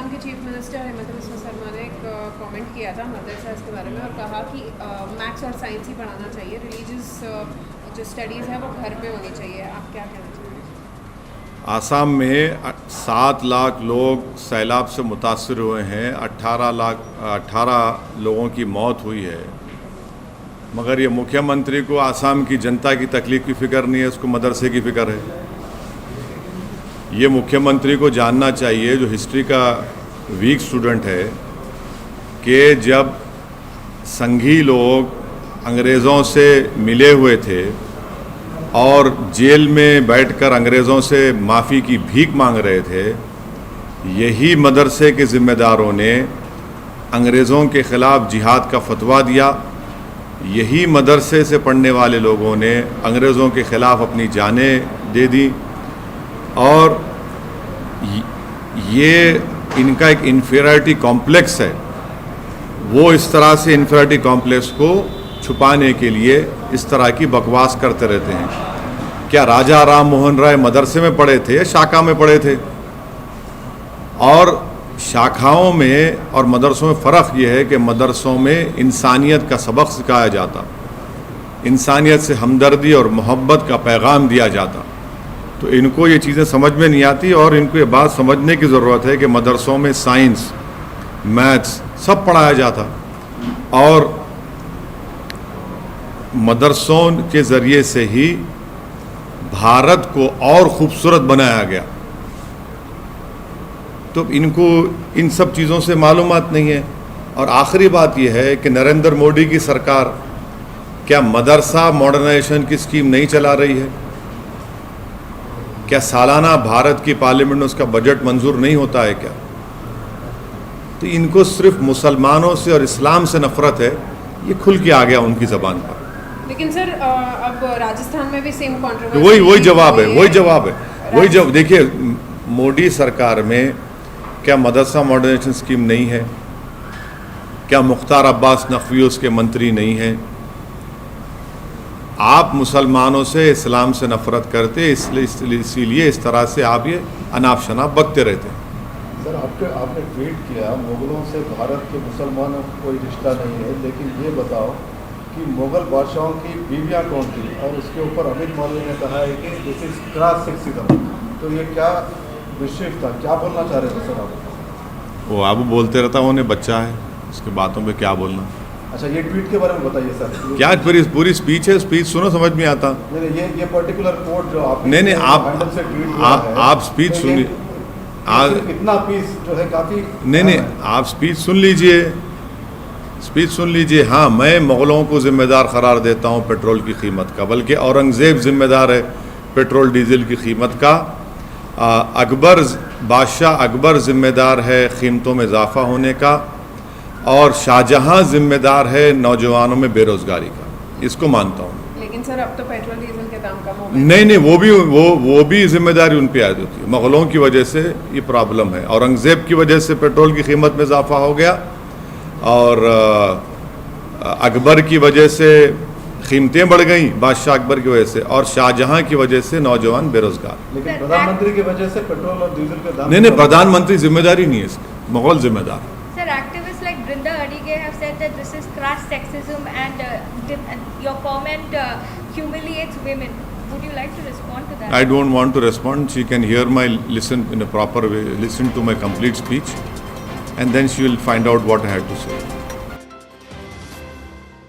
राजस्थान के chief minister Hemant Biswa Sharma ने एक कमेंट किया था मदरसा के बारे में और कहा कि मैथ्स और साइंस ही पढ़ाना चाहिए, रिलीजियस जो स्टडीज़ है वो घर पे होनी चाहिए। आप क्या कहना चाहेंगे? आसाम में 7 लाख लोग सैलाब से मुतासर हुए हैं, 18 लोगों की मौत हुई है, मगर ये मुख्यमंत्री को आसाम की जनता की तकलीफ की फ़िक्र नहीं है, उसको मदरसे की फ़िक्र है। ये मुख्यमंत्री को जानना चाहिए, जो हिस्ट्री का वीक स्टूडेंट है, कि जब संघी लोग अंग्रेज़ों से मिले हुए थे और जेल में बैठकर अंग्रेज़ों से माफ़ी की भीख मांग रहे थे, यही मदरसे के ज़िम्मेदारों ने अंग्रेज़ों के ख़िलाफ़ जिहाद का फतवा दिया। यही मदरसे से पढ़ने वाले लोगों ने अंग्रेज़ों के ख़िलाफ़ अपनी जानें दे दी और ये इनका एक इन्फीरियरिटी कॉम्प्लेक्स है। वो इस तरह से इन्फीरियरिटी कॉम्प्लेक्स को छुपाने के लिए इस तरह की बकवास करते रहते हैं। क्या राजा राम मोहन राय मदरसे में पढ़े थे या शाखा में पढ़े थे? और शाखाओं में और मदरसों में फ़र्क ये है कि मदरसों में इंसानियत का सबक सिखाया जाता, इंसानियत से हमदर्दी और मोहब्बत का पैगाम दिया जाता। तो इनको ये चीज़ें समझ में नहीं आती और इनको ये बात समझने की ज़रूरत है कि मदरसों में साइंस, मैथ्स सब पढ़ाया जाता और मदरसों के ज़रिए से ही भारत को और ख़ूबसूरत बनाया गया। तो इनको इन सब चीज़ों से मालूमात नहीं है। और आखिरी बात यह है कि नरेंद्र मोदी की सरकार क्या मदरसा मॉडर्नाइजेशन की स्कीम नहीं चला रही है? क्या सालाना भारत की पार्लियामेंट में उसका बजट मंजूर नहीं होता है क्या? तो इनको सिर्फ मुसलमानों से और इस्लाम से नफरत है, ये खुल के आ गया उनकी ज़बान पर। लेकिन सर अब राजस्थान में भी सेम कंट्रोवर्सी, वही जवाब है। देखिए, मोदी सरकार में क्या मदरसा मॉडर्नाइजेशन स्कीम नहीं है? क्या मुख्तार अब्बास नकवी उसके मंत्री नहीं हैं? आप मुसलमानों से, इस्लाम से नफरत करते, इसीलिए इस तरह से आप ये अनाप शनाप बकते रहते हैं। सर, आपने ट्वीट किया मुग़लों से भारत के मुसलमानों का कोई रिश्ता नहीं है, लेकिन ये बताओ कि मुग़ल बादशाहों की बीवियाँ कौन थी? और उसके ऊपर अमित मौलवी ने कहा है कि दिस इज क्रॉस सेक्सिज्म। तो ये क्या विषय था, क्या बोलना चाह रहे थे सर आप? वो आप बोलते रहता है, उन्हें बच्चा है, उसके बातों पे क्या बोलना। अच्छा, ये ट्वीट के बारे में बताइए सर। क्या पूरी स्पीच है? स्पीच सुनो, समझ में आता। नहीं, ये पर्टिकुलर कोड जो आप आप स्पीच सुनिए। इतना पीस जो है काफ़ी नहीं, आप स्पीच सुन लीजिए। हाँ, मैं मुग़लों को ज़िम्मेदार करार देता हूँ पेट्रोल की कीमत का, बल्कि औरंगज़ेब ज़िम्मेदार है पेट्रोल डीज़ल की कीमत का। बादशाह अकबर ज़िम्मेदार है कीमतों में इजाफ़ा होने का, और शाहजहाँ ज़िम्मेदार है नौजवानों में बेरोज़गारी का। इसको मानता हूँ। लेकिन सर अब तो पेट्रोल डीजल के दाम कम हो गए। नहीं, वो भी जिम्मेदारी उन पे आयद होती है। मुग़लों की वजह से ये प्रॉब्लम है। औरंगज़ेब की वजह से पेट्रोल की कीमत में इजाफा हो गया और अकबर की वजह से कीमतें बढ़ गई, बादशाह अकबर की वजह से, और शाहजहाँ की वजह से नौजवान बेरोजगार। लेकिन प्रधानमंत्री की वजह से पेट्रोल और डीजल के दाम नहीं, प्रधानमंत्री जिम्मेदारी नहीं है इसकी, मुग़ल जिम्मेदार। Sir, activists like Brinda Adige have said that this is crass sexism and your comment humiliates women. Would you like to respond to that? I don't want to respond. She can hear listen in a proper way, listen to my complete speech, and then she will find out what I had to say.